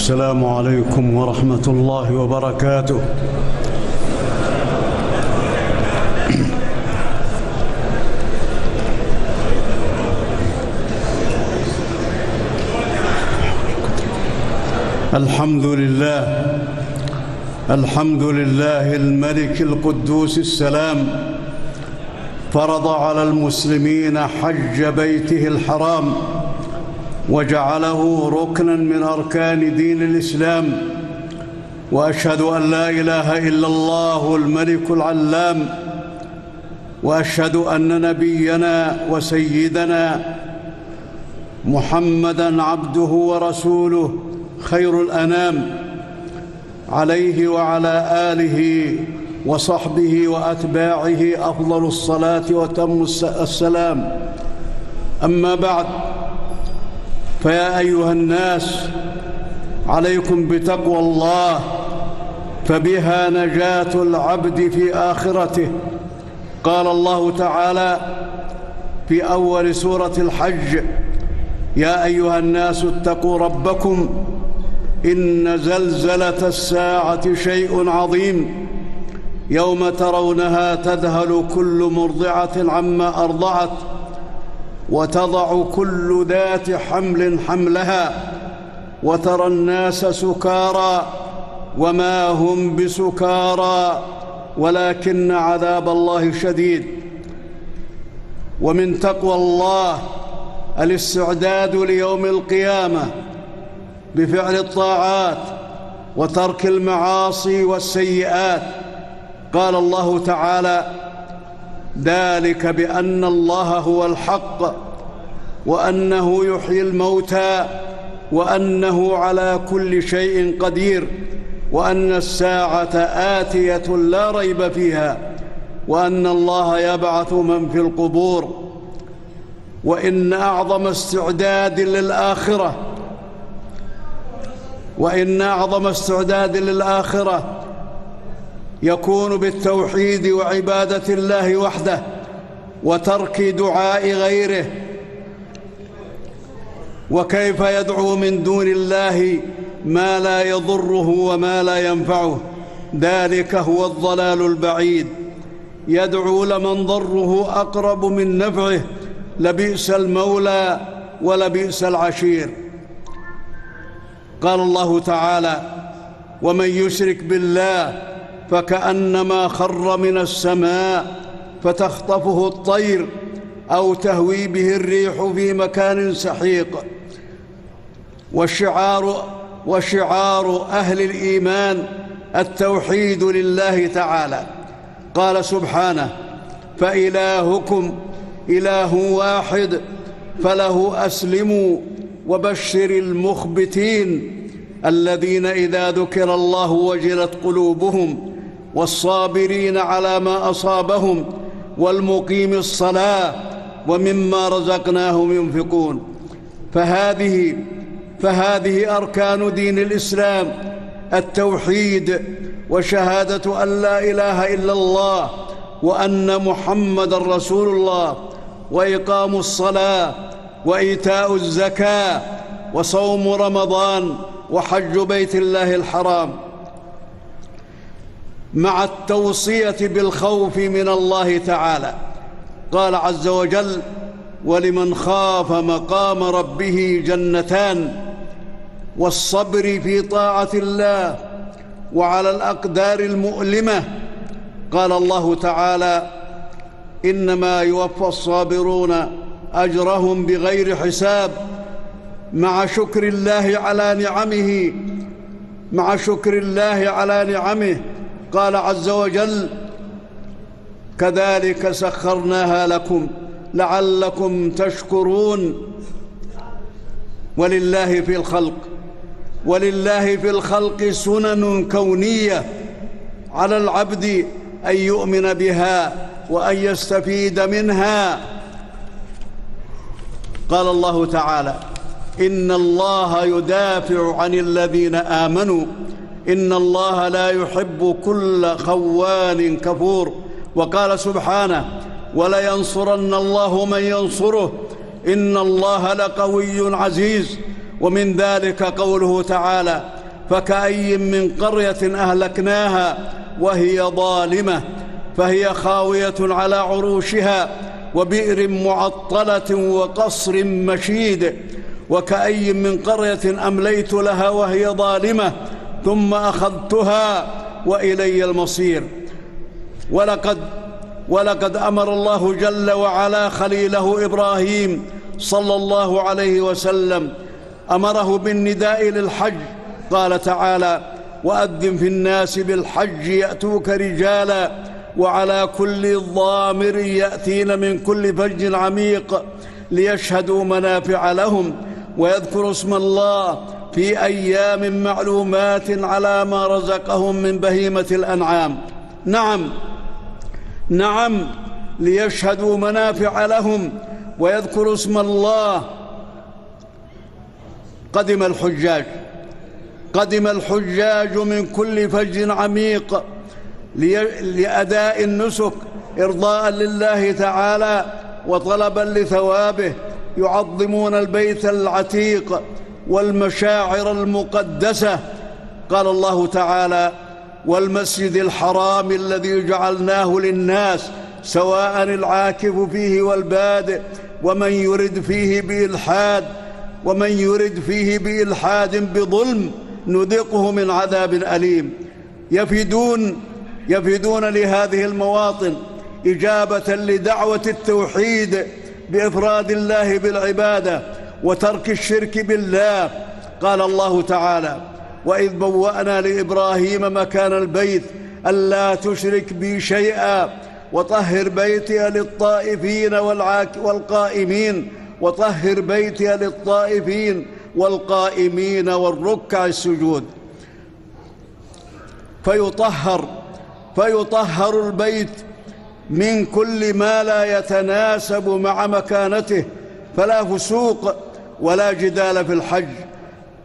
السلام عليكم ورحمة الله وبركاته. الحمد لله الملك القدوس السلام، فرض على المسلمين حج بيته الحرام وجعله ركنا من أركان دين الإسلام، وأشهد أن لا إله إلا الله الملك العلام، وأشهد أن نبينا وسيدنا محمدًا عبده ورسوله خير الأنام، عليه وعلى آله وصحبه وأتباعه أفضل الصلاة وأتم السلام. أما بعد، فيا أيها الناس، عليكم بتقوى الله، فبها نجاة العبد في آخرته. قال الله تعالى في أول سورة الحج: يا أيها الناس اتقوا ربكم إن زلزلة الساعة شيء عظيم، يوم ترونها تذهل كل مرضعة عما أرضعت وتضع كل ذات حمل حملها وترى الناس سكارى وما هم بسكارى ولكن عذاب الله شديد. ومن تقوى الله الاستعداد ليوم القيامة بفعل الطاعات وترك المعاصي والسيئات. قال الله تعالى: ذلك بأن الله هو الحق وأنه يحيي الموتى وأنه على كل شيء قدير وأن الساعة آتية لا ريب فيها وأن الله يبعث من في القبور. وإن أعظم استعداد للآخرة يكون بالتوحيد وعبادة الله وحده وترك دعاء غيره. وكيف يدعو من دون الله ما لا يضره وما لا ينفعه؟ ذلك هو الضلال البعيد. يدعو لمن ضره أقرب من نفعه، لبئس المولى ولبئس العشير. قال الله تعالى: ومن يشرك بالله فكأنما خر من السماء فتخطفه الطير أو تهوي به الريح في مكان سحيق. وشعار أهل الإيمان التوحيد لله تعالى. قال سبحانه: فإلهكم إله واحد فله أسلموا وبشر المخبتين الذين إذا ذكر الله وجلت قلوبهم والصابرين على ما أصابهم والمقيم الصلاة ومما رزقناهم ينفقون. فهذه أركان دين الإسلام: التوحيد وشهادة أن لا إله إلا الله وأن محمدًا رسول الله، وإقام الصلاة وإيتاء الزكاة وصوم رمضان وحج بيت الله الحرام، مع التوصية بالخوف من الله تعالى. قال عز وجل: ولمن خاف مقام ربه جنتان، والصبر في طاعة الله وعلى الأقدار المؤلمة. قال الله تعالى: إنما يوفى الصابرون أجرهم بغير حساب، مع شكر الله على نعمه. قال عز وجل: كذلك سخرناها لكم لعلكم تشكرون. ولله في الخلق سنن كونية على العبد أن يؤمن بها وأن يستفيد منها. قال الله تعالى: إن الله يدافع عن الذين آمنوا إن الله لا يحب كل خوان كفور. وقال سبحانه: ولينصرن الله من ينصره إن الله لقوي عزيز. ومن ذلك قوله تعالى: فكأي من قرية أهلكناها وهي ظالمة فهي خاوية على عروشها وبئر معطلة وقصر مشيد. وكأي من قرية أمليت لها وهي ظالمة ثم أخذتها وإلي المصير. ولقد أمر الله جل وعلا خليله إبراهيم صلى الله عليه وسلم، أمره بالنداء للحج. قال تعالى: وأذن في الناس بالحج يأتوك رجالا وعلى كل ضامر يأتين من كل فج عميق ليشهدوا منافع لهم ويذكروا اسم الله في أيام معلومات على ما رزقهم من بهيمة الأنعام. نعم ليشهدوا منافع لهم ويذكروا اسم الله. قدم الحجاج من كل فج عميق لأداء النسك إرضاء لله تعالى وطلبا لثوابه، يعظمون البيت العتيق والمشاعر المقدسة. قال الله تعالى: والمسجد الحرام الذي جعلناه للناس سواء العاكف فيه والبادئ ومن يرد فيه بإلحاد بظلم نذقه من عذاب أليم. يفيدون لهذه المواطن إجابة لدعوة التوحيد بإفراد الله بالعبادة وترك الشرك بالله. قال الله تعالى: وإذ بوأنا لإبراهيم مكان البيت ألا تشرك بي شيئا وطهر بيتي للطائفين والقائمين والركع السجود. فيطهر البيت من كل ما لا يتناسب مع مكانته، فلا فسوق ولا جدال في الحج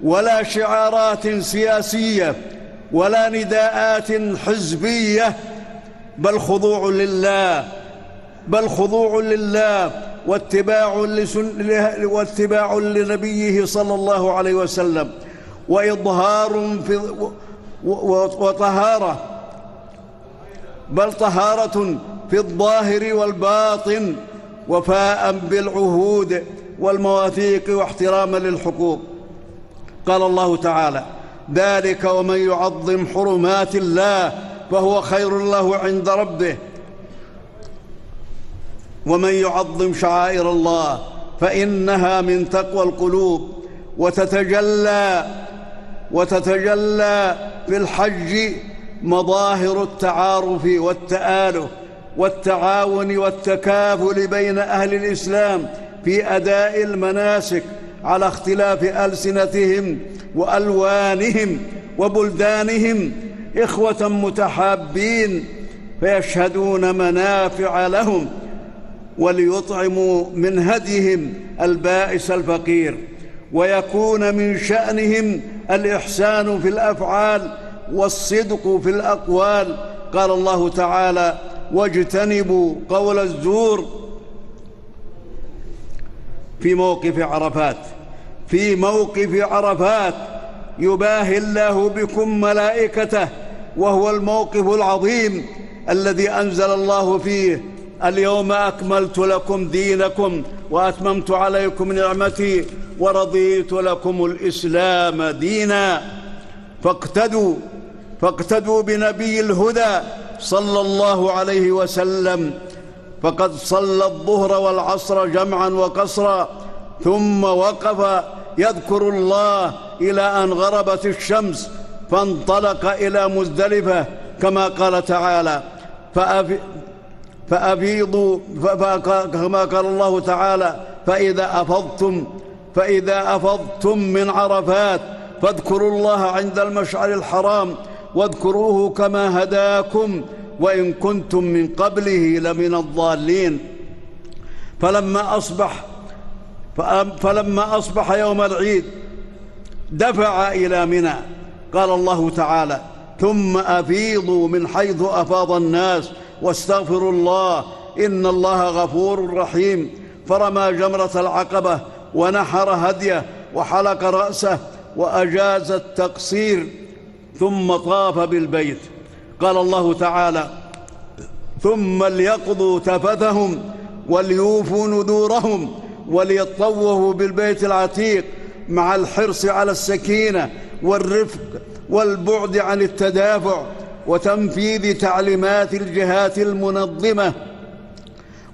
ولا شعارات سياسية ولا نداءات حزبية، بل خضوع لله واتباع لنبيه صلى الله عليه وسلم طهارة في الظاهر والباطن، وفاء بالعهود والمواثيق واحتراما للحقوق. قال الله تعالى: ذلك ومن يعظم حرمات الله فهو خير له عند ربه، ومن يعظم شعائر الله فإنها من تقوى القلوب. وتتجلى في الحج مظاهر التعارف والتآلف والتعاون والتكافل بين أهل الإسلام في أداء المناسك على اختلاف ألسنتهم وألوانهم وبلدانهم، إخوة متحابين فيشهدون منافع لهم وليطعموا من هديهم البائس الفقير، ويكون من شأنهم الإحسان في الأفعال والصدق في الأقوال. قال الله تعالى: واجتنبوا قول الزور في موقف عرفات يباهي الله بكم ملائكته، وهو الموقف العظيم الذي أنزل الله فيه: اليوم أكملت لكم دينكم وأتممت عليكم نعمتي ورضيت لكم الإسلام دينا. فاقتدوا بنبي الهدى صلى الله عليه وسلم، فقد صلى الظهر والعصر جمعا وقصرا، ثم وقف يذكر الله إلى أن غربت الشمس، فانطلق إلى مزدلفة كما قال تعالى: كما قال الله تعالى: فإذا أفضتم من عرفات فاذكروا الله عند المشعر الحرام واذكروه كما هداكم وإن كنتم من قبله لمن الضالين. فلما أصبح يوم العيد دفع إلى منى. قال الله تعالى: ثم أفيضوا من حيث أفاض الناس واستغفروا الله إن الله غفور رحيم. فرمى جمرة العقبة ونحر هديه وحلق رأسه، وأجاز التقصير ثم طاف بالبيت. قال الله تعالى: ثم ليقضوا تفثهم وليوفوا نذورهم وليطوفوا بالبيت العتيق، مع الحرص على السكينة والرفق والبعد عن التدافع وتنفيذ تعليمات الجهات المنظمة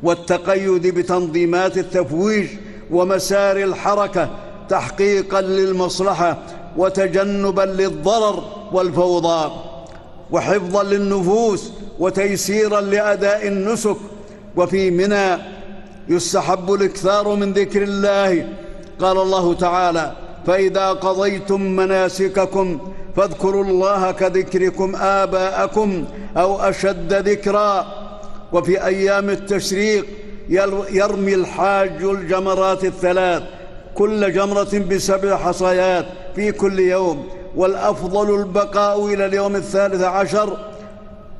والتقيد بتنظيمات التفويج ومسار الحركة تحقيقا للمصلحة وتجنبا للضرر والفوضى، وحفظا للنفوس وتيسيرا لأداء النسك. وفي منى يستحب الإكثار من ذكر الله. قال الله تعالى: فإذا قضيتم مناسككم فاذكروا الله كذكركم آباءكم أو أشد ذكرا. وفي أيام التشريق يرمي الحاج الجمرات الثلاث، كل جمرة ب7 حصيات في كل يوم، والأفضل البقاء إلى اليوم 13،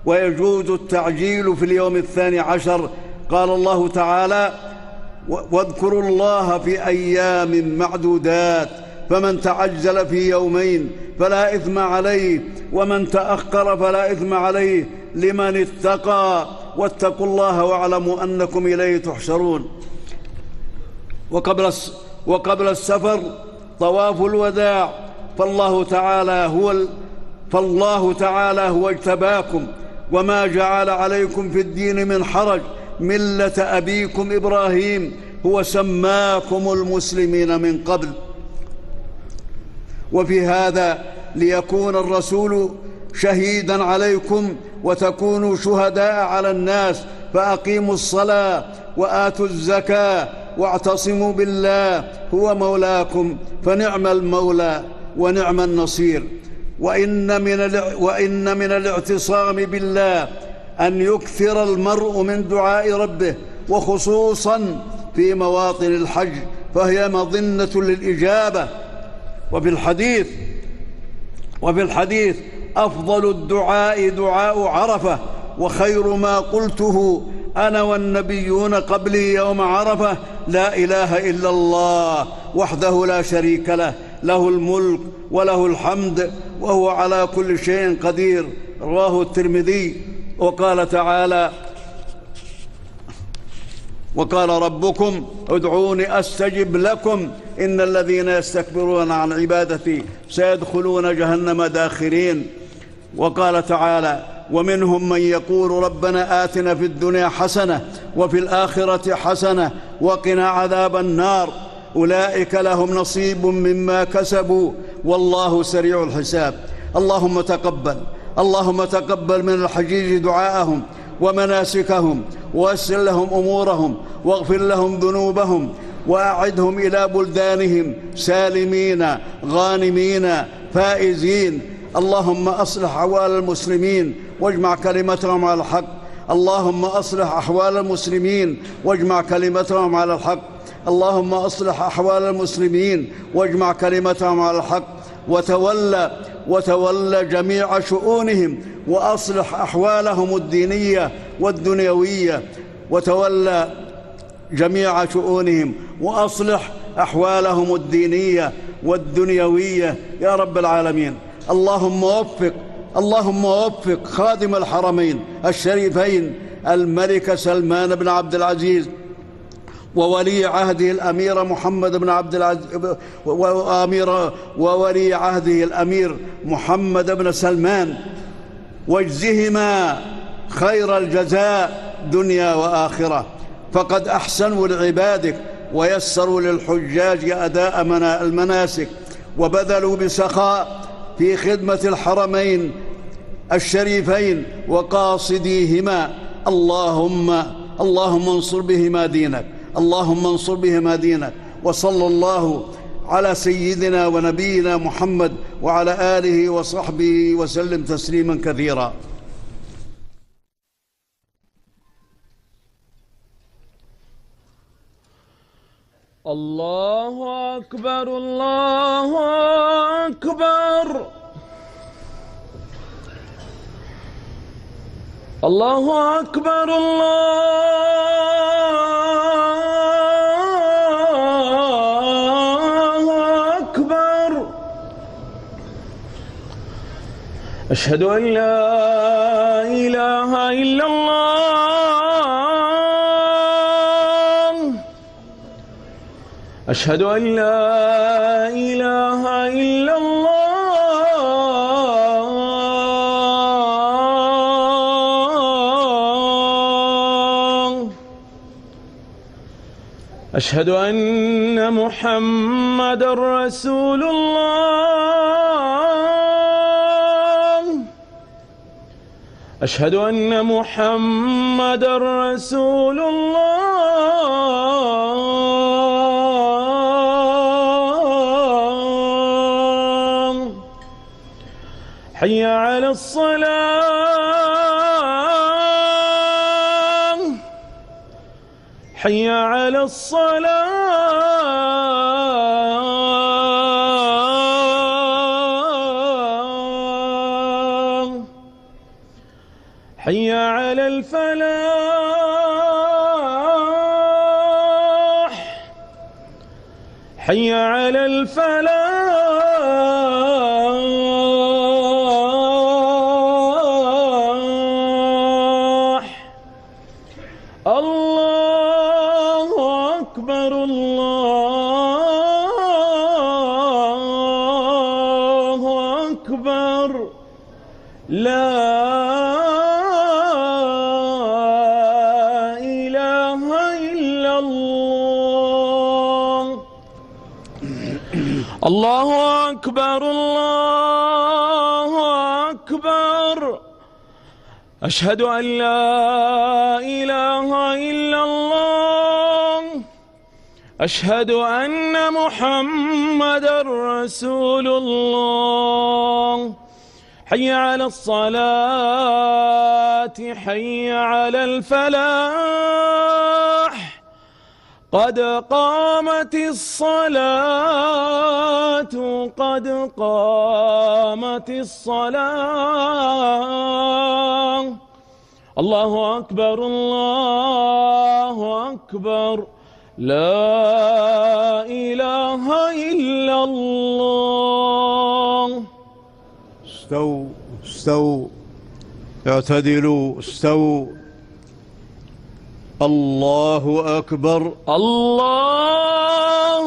ويجوز التعجيل في اليوم 12. قال الله تعالى: واذكروا الله في أيام معدودات، فمن تعجل في يومين فلا إثم عليه، ومن تأخر فلا إثم عليه، لمن اتقى. واتقوا الله واعلموا أنكم إليه تحشرون. وقبل السفر طواف الوداع، فالله تعالى هو اجتباكم وما جعل عليكم في الدين من حرج، ملة أبيكم إبراهيم، هو سماكم المسلمين من قبل. وفي هذا ليكون الرسول شهيدا عليكم وتكونوا شهداء على الناس، فأقيموا الصلاة وآتوا الزكاة واعتصموا بالله هو مولاكم، فنعم المولى ونعم النصير. وإن من الاعتصام بالله أن يكثر المرء من دعاء ربه، وخصوصا في مواطن الحج، فهي مظنة للإجابة. وفي الحديث: أفضل الدعاء دعاء عرفة، وخير ما قلته أنا والنبيون قبلي يوم عرفة: لا إله إلا الله وحده لا شريك له، له الملك وله الحمد وهو على كل شيء قدير. رواه الترمذي. وقال تعالى: وقال ربكم ادعوني أستجب لكم إن الذين يستكبرون عن عبادتي سيدخلون جهنم داخرين. وقال تعالى: ومنهم من يقول ربنا آتنا في الدنيا حسنة وفي الآخرة حسنة وقنا عذاب النار، أولئك لهم نصيب مما كسبوا والله سريع الحساب. اللهم تقبل من الحجيج دعاءهم ومناسكهم، ويسر لهم أمورهم، واغفر لهم ذنوبهم، وأعدهم إلى بلدانهم سالمين غانمين فائزين. اللهم أصلح أحوال المسلمين واجمع كلمتهم على الحق. اللهم أصلح أحوال المسلمين واجمع كلمتهم على الحق. اللهم أصلح أحوال المسلمين واجمع كلمتهم على الحق. وتولى جميع شؤونهم، وأصلح أحوالهم الدينية والدنيوية. وتولى جميع شؤونهم وأصلح أحوالهم الدينية والدنيوية يا رب العالمين. اللهم وفق خادم الحرمين الشريفين الملك سلمان بن عبد العزيز، وولي عهده الأمير محمد بن عبد العزيز، وولي عهده الأمير محمد بن سلمان، واجزهما خير الجزاء دنيا وآخرة، فقد أحسنوا لعبادك ويسروا للحجاج أداء المناسك، وبذلوا بسخاء في خدمة الحرمين الشريفين وقاصديهما. اللهم انصر بهما دينك، اللهم انصر بهما دينك. وصلى الله على سيدنا ونبينا محمد وعلى آله وصحبه وسلم تسليما كثيرا. الله أكبر الله أكبر الله أكبر الله أكبر. أشهد أن لا إله إلا الله. أشهد أن لا إله إلا الله. أشهد أن محمدًا رسول الله. أشهد أن محمدًا رسول الله. حي على الصلاة. حي على الصلاة. حي على الفلاح. حي على الفلاح. الله أكبر الله أكبر. لا إله إلا الله. الله أكبر الله أكبر. أشهد أن لا إله إلا الله. أشهد أن محمدًا رسول الله. حي على الصلاة. حي على الفلاح. قد قامت الصلاة. قد قامت الصلاة. الله أكبر الله أكبر. لا إله إلا الله. استووا استووا اعتدلوا استووا. الله أكبر الله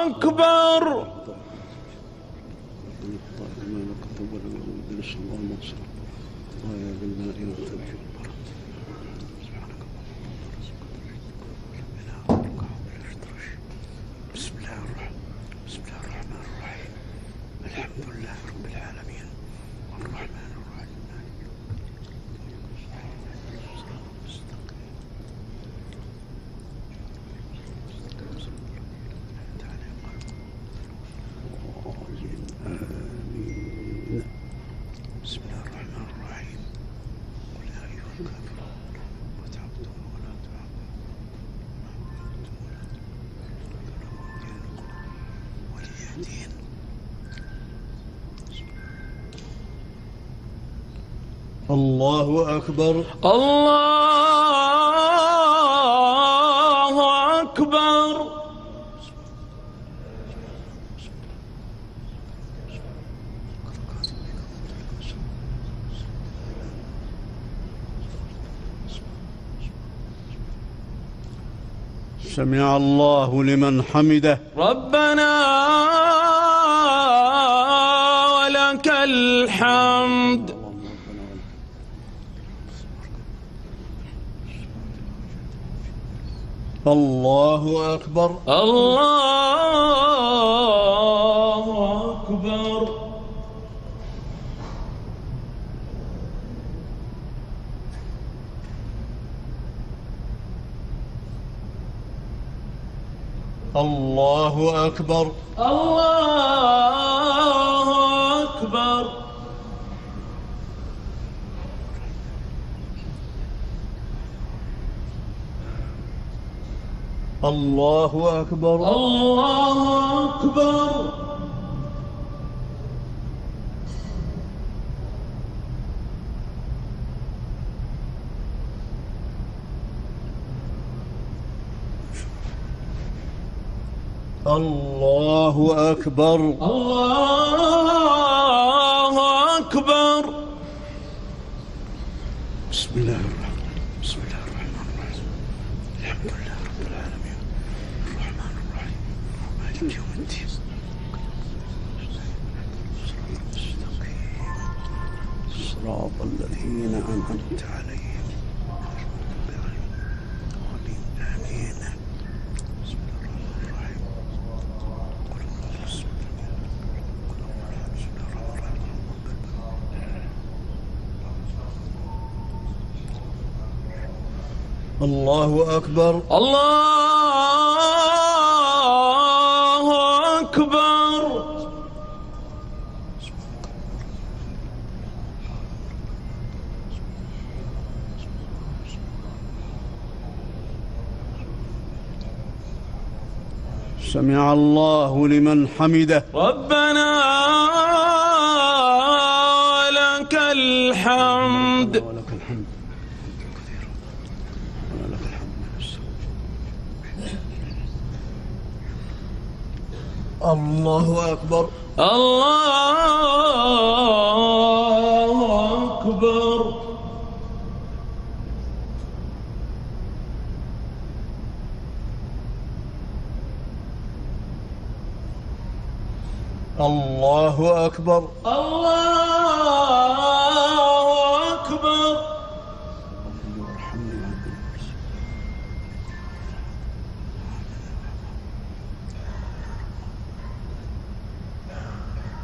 أكبر. بسم الله الرحمن الرحيم. الحمد لله رب العالمين الرحمن الرحيم. بسم الله الرحمن الرحيم. قل يا أيها الكافرون ما تعبدون ولا تعبدون ولي دين. الله أكبر الله أكبر. سمع الله لمن حمده. ربنا ولك الحمد. الله أكبر الله أكبر. الله أكبر الله أكبر. الله أكبر الله أكبر. الله أكبر الله أكبر. الله الرحمن الرحيم. بسم الله الرحمن الرحيم. الحمد لله رب العالمين الرحمن الرحيم مالك يوم الدين صراط الذين أنعمت عليهم آمين. بسم الله الرحمن الرحيم. قل الله بسم الله الرحمن الرحيم. الله أكبر. الله أكبر. سمع الله لمن حمده. ربنا لك الحمد. ولك الحمد كثيرا ولك الحمد الله أكبر. الله أكبر. الله أكبر.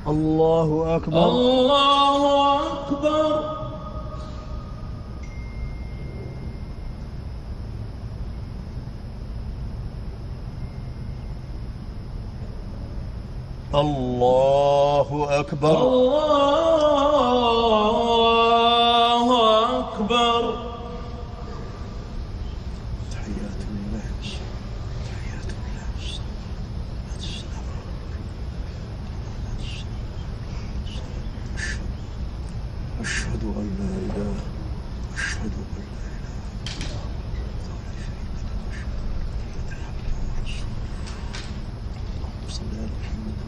الله أكبر. الله أكبر. الله أكبر. الله أكبر. الله أكبر. تحيات لله تحيات لله أشهد أن لا إله أشهد أن لا إله صل على محمد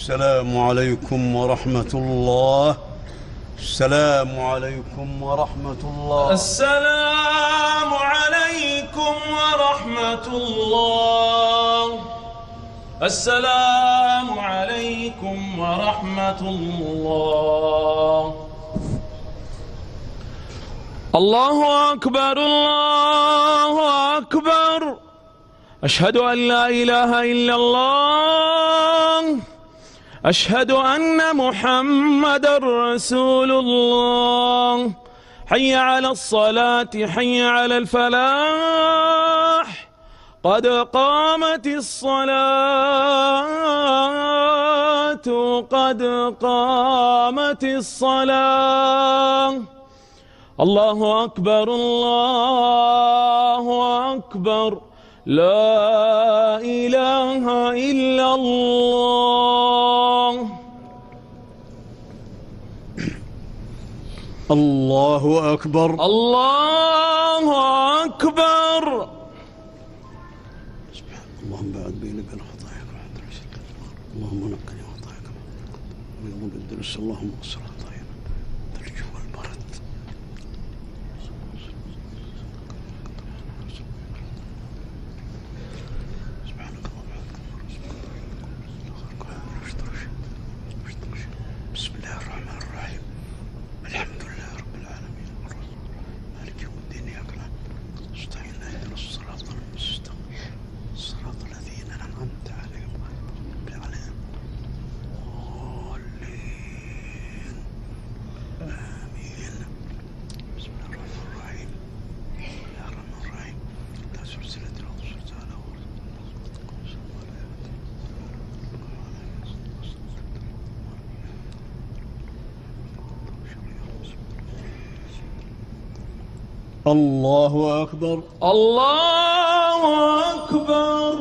السلام عليكم ورحمة الله. السلام عليكم ورحمة الله. السلام عليكم ورحمة الله. السلام عليكم ورحمة الله. الله أكبر. الله أكبر. أشهد أن لا إله إلا الله. أشهد أن محمدًا رسول الله. حي على الصلاة حي على الفلاح قد قامت الصلاة قد قامت الصلاة. الله أكبر. الله أكبر. لا إله إلا الله. الله أكبر. الله أكبر. اللهم بعد بيني وبين خطاياك اللهم نقني خطاياك ويوم الدرس اللهم اغفر خطايانا ترجو البرد. سبحانك اللهم بسم الله الرحمن الرحيم الحمد لله رب العالمين مالك يوم الدين إياك نعبد ونستعين اهدنا الصراط المستقيم صراط الذين أنعمت عليهم غير المغضوب عليهم ولا الضالين. الله أكبر. الله أكبر.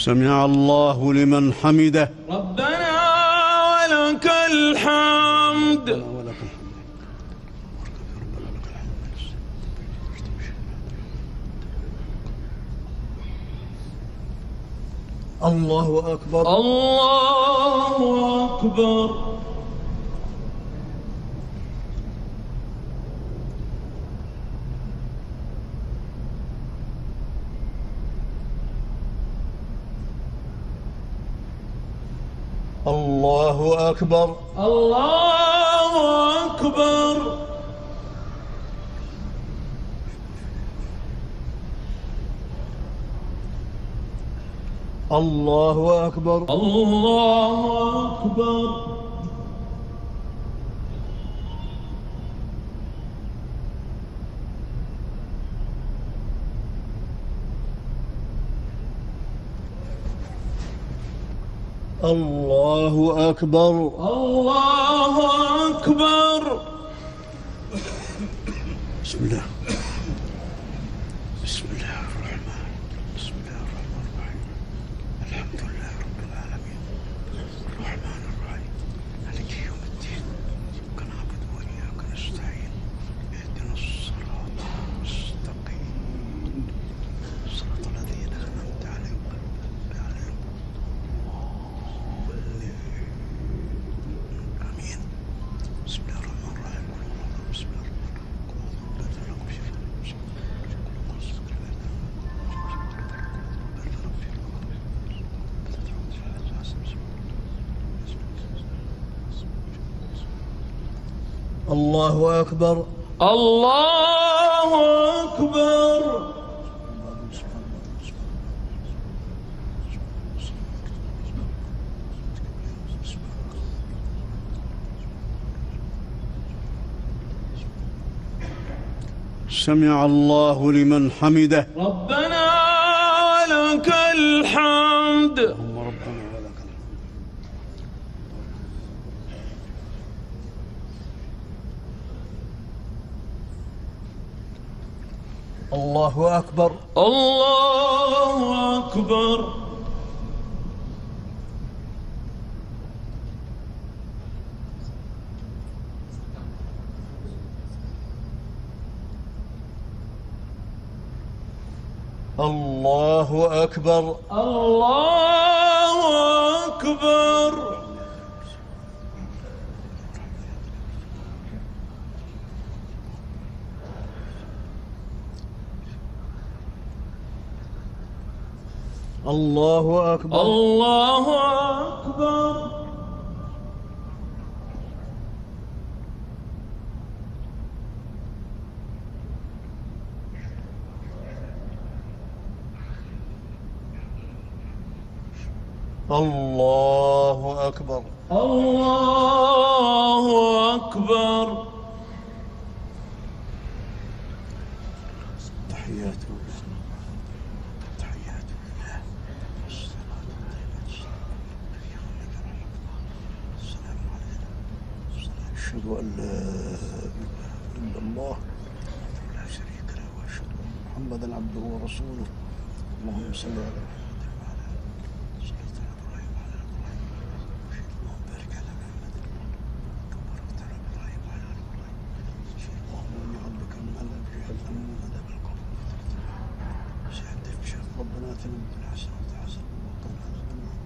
سمع الله لمن حمده. ربنا ولك الحمد. الله أكبر. الله أكبر. الله أكبر. الله أكبر. الله أكبر. الله أكبر. الله أكبر. الله أكبر. بسم الله. بسم الله الرحمن. بسم الله الرحمن الرحيم. الحمد لله رب العالمين الرحمن الرحيم مالك يوم الدين إياك نعبد وإياك نستعين اهدنا الصراط المستقيم صراط الذين أنعمت عليهم آمين. بسم الله الرحمن الرحيم. بسم الله الرحمن الرحيم. الله أكبر. الله أكبر. سمع الله لمن حمده. ربنا ولك الحمد. اللهم ربنا ولك الحمد. الله أكبر. الله أكبر. الله أكبر. الله أكبر. الله أكبر. الله أكبر. الله أكبر. الله أكبر. تحيات تحيات لله والصلاة السلام علينا. أشهد أن لا إله إلا الله لا شريك له وأشهد أن محمدا عبده ورسوله. اللهم صل على محمد وعلى آله صليت على إبراهيم وعلى آل إبراهيم. اللهم بارك على محمد كما باركت على إبراهيم وعلى آل إبراهيم. اللهم إني عبدك من ألف جهل أمن أدب القوم سعدت بشر. ربنا آتنا من الدنيا حسنة وفي الآخرة حسنة وقنا عذاب النار.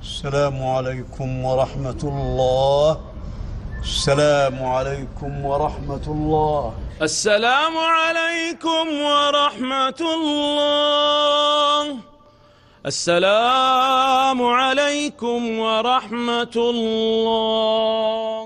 السلام عليكم ورحمة الله. السلام عليكم ورحمة الله. السلام عليكم ورحمة الله. السلام عليكم ورحمة الله.